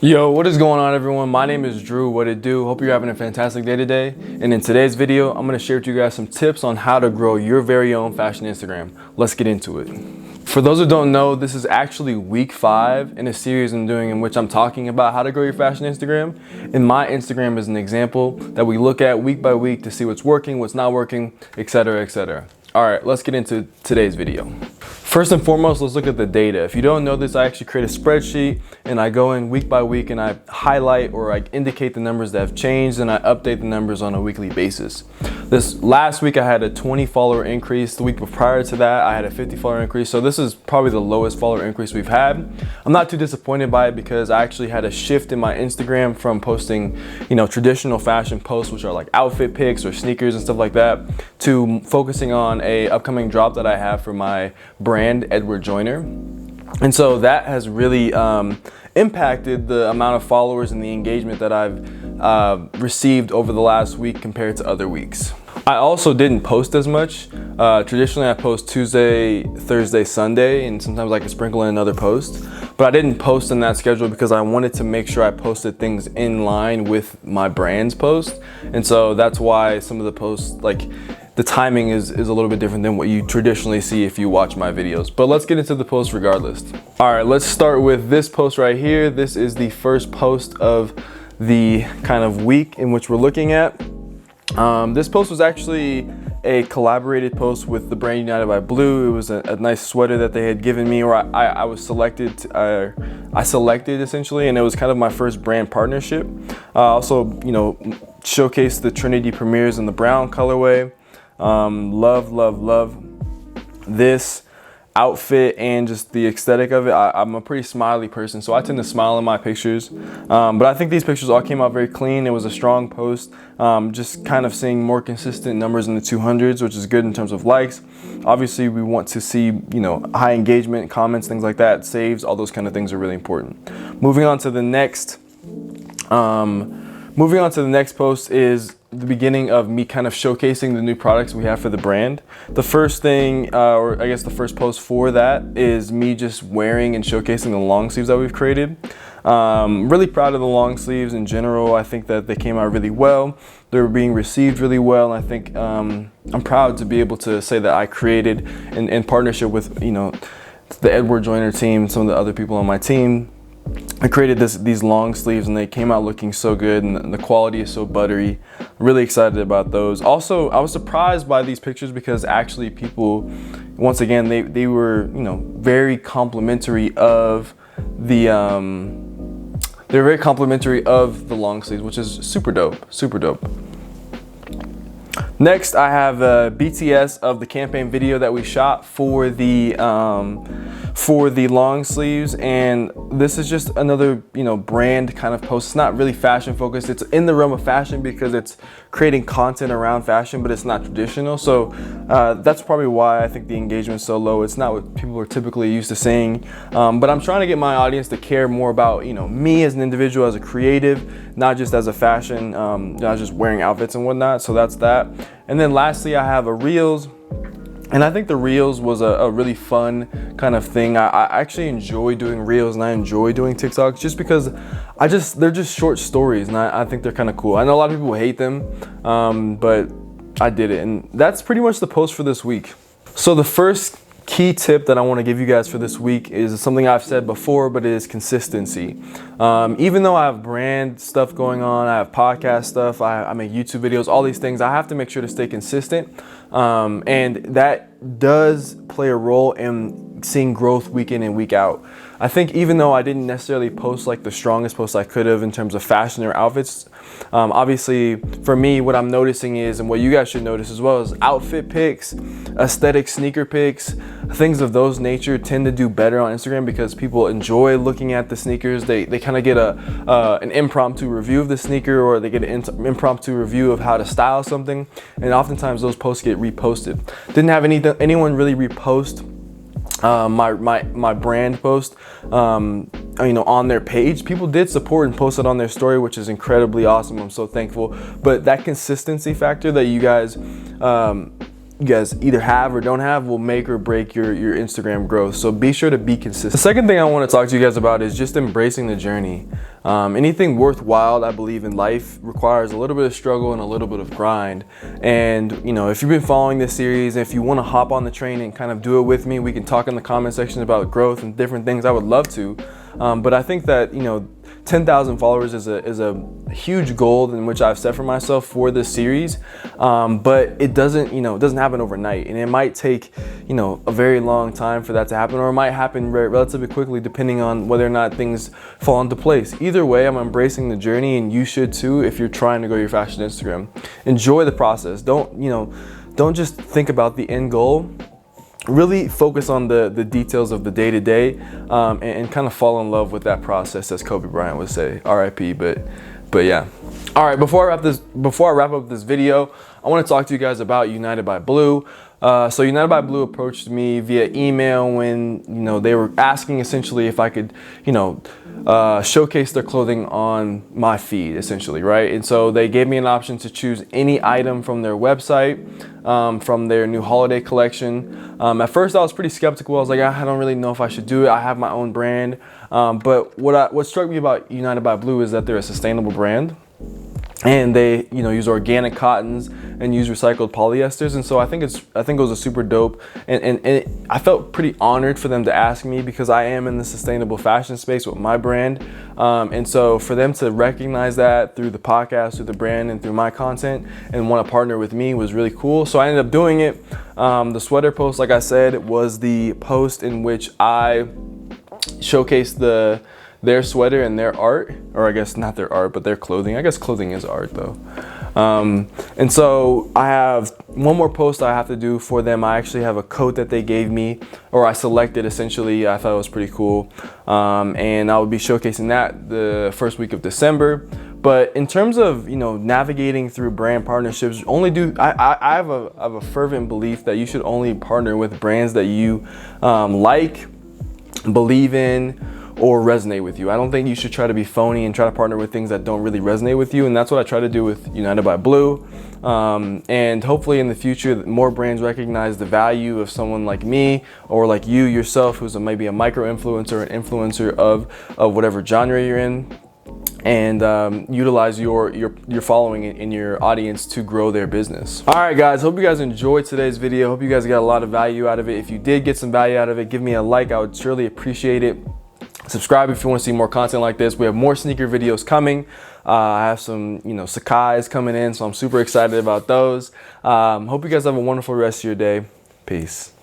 Yo, what is going on, everyone? My name is Drew. What it do? Hope you're having a fantastic day today. And in today's video, I'm going to share with you guys some tips on how to grow your very own fashion Instagram. Let's get into it. For those who don't know, this is actually week 5 in a series I'm doing in which I'm talking about how to grow your fashion Instagram. And my Instagram is an example that we look at week by week to see what's working, what's not working, etc., etc. All right, let's get into today's video. First and foremost, let's look at the data. If you don't know this, I actually create a spreadsheet and I go in week by week and I highlight or I indicate the numbers that have changed and I update the numbers on a weekly basis. This last week I had a 20 follower increase. The week prior to that I had a 50 follower increase. So this is probably the lowest follower increase we've had. I'm not too disappointed by it because I actually had a shift in my Instagram from posting, traditional fashion posts, which are like outfit pics or sneakers and stuff like that, to focusing on a upcoming drop that I have for my brand, Edward Joyner. And so that has really impacted the amount of followers and the engagement that I've received over the last week compared to other weeks. I also didn't post as much. Traditionally I post Tuesday, Thursday, Sunday, and sometimes I can sprinkle in another post. But I didn't post in that schedule because I wanted to make sure I posted things in line with my brand's post. And so that's why some of the posts, the timing is a little bit different than what you traditionally see if you watch my videos. But let's get into the post regardless. All right, let's start with this post right here. This is the first post of the kind of week in which we're looking at. This post was actually a collaborated post with the brand United by Blue. It was a nice sweater that they had given me, or I was selected. I selected essentially, and it was kind of my first brand partnership. Also, showcased the Trinity Premiers in the brown colorway. Love this outfit and just the aesthetic of it. I'm a pretty smiley person, so I tend to smile in my pictures. But I think these pictures all came out very clean. It was a strong post. Just kind of seeing more consistent numbers in the 200s, which is good in terms of likes. Obviously, we want to see, high engagement, comments, things like that, saves, all those kind of things are really important. Moving on to the next post is the beginning of me kind of showcasing the new products we have for the brand. The first thing, or I guess the first post for that, is me just wearing and showcasing the long sleeves that we've created. Really proud of the long sleeves in general. I think that they came out really well. They're being received really well. And I think I'm proud to be able to say that I created in partnership with the Edward Joyner team, some of the other people on my team. I created these long sleeves and they came out looking so good and the quality is so buttery. Really excited about those. Also, I was surprised by these pictures because actually people, once again, they were very complimentary of the they're very complimentary of the long sleeves, which is super dope. Next, I have BTS of the campaign video that we shot for the long sleeves, and this is just another brand kind of post. It's not really fashion focused. It's in the realm of fashion because it's creating content around fashion, but it's not traditional. So that's probably why I think the engagement is so low. It's not what people are typically used to seeing. But I'm trying to get my audience to care more about me as an individual, as a creative, not just as a fashion, not just wearing outfits and whatnot. So that's that. And then lastly, I have a Reels. And I think the Reels was a really fun kind of thing. I actually enjoy doing Reels and I enjoy doing TikToks just because they're just short stories and I think they're kind of cool. I know a lot of people hate them, but I did it. And that's pretty much the post for this week. So the first key tip that I want to give you guys for this week is something I've said before, but it is consistency. Even though I have brand stuff going on, I have podcast stuff, I make YouTube videos, all these things, I have to make sure to stay consistent. And that does play a role in seeing growth week in and week out. I think even though I didn't necessarily post like the strongest posts I could have in terms of fashion or outfits, obviously for me, what I'm noticing is, and what you guys should notice as well, is outfit pics, aesthetic sneaker pics, things of those nature tend to do better on Instagram because people enjoy looking at the sneakers. They kind of get an impromptu review of the sneaker, or they get an impromptu review of how to style something, and oftentimes those posts get reposted. Didn't have anyone really repost my brand post on their page. People did support and post it on their story, which is incredibly awesome. I'm so thankful. But that consistency factor that you guys you guys either have or don't have will make or break your Instagram growth. So be sure to be consistent. The second thing I want to talk to you guys about is just embracing the journey. Anything worthwhile, I believe, in life requires a little bit of struggle and a little bit of grind. And you know, if you've been following this series, if you want to hop on the train and kind of do it with me, we can talk in the comment section about growth and different things. I would love to. But I think that, you know, 10,000 followers is a huge goal in which I've set for myself for this series. But it doesn't, you know, it doesn't happen overnight, and it might take, you know, a very long time for that to happen, or it might happen relatively quickly depending on whether or not things fall into place. Either way, I'm embracing the journey, and you should too if you're trying to grow your fashion Instagram. Enjoy the process. Don't just think about the end goal. Really focus on the details of the day-to-day, and kind of fall in love with that process, as Kobe Bryant would say, RIP. But yeah. All right, before I wrap up this video, I want to talk to you guys about United by Blue. So United by Blue approached me via email when, you know, they were asking essentially if I could, you know, showcase their clothing on my feed, essentially, right? And so they gave me an option to choose any item from their website, from their new holiday collection. At first I was pretty skeptical. I was like, I don't really know if I should do it. I have my own brand. But what struck me about United by Blue is that they're a sustainable brand. And they, you know, use organic cottons and use recycled polyesters, and so I think it was a super dope, and I felt pretty honored for them to ask me, because I am in the sustainable fashion space with my brand, and so for them to recognize that through the podcast, through the brand, and through my content, and want to partner with me was really cool. So I ended up doing it. The sweater post, like I said, was the post in which I showcased their sweater and their art, or I guess not their art, but their clothing. I guess clothing is art though. And so I have one more post I have to do for them. I actually have a coat that they gave me, or I selected essentially. I thought it was pretty cool. And I will be showcasing that the first week of December. But in terms of, you know, navigating through brand partnerships, I have a fervent belief that you should only partner with brands that you like, believe in, or resonate with you. I don't think you should try to be phony and try to partner with things that don't really resonate with you, and that's what I try to do with United by Blue. And hopefully in the future, more brands recognize the value of someone like me, or like you yourself, who's maybe a micro influencer, an influencer of whatever genre you're in, and utilize your following in your audience to grow their business. All right, guys, hope you guys enjoyed today's video. Hope you guys got a lot of value out of it. If you did get some value out of it, give me a like. I would surely appreciate it. Subscribe if you want to see more content like this. We have more sneaker videos coming. I have some, you know, Sakai's coming in, so I'm super excited about those. Hope you guys have a wonderful rest of your day. Peace.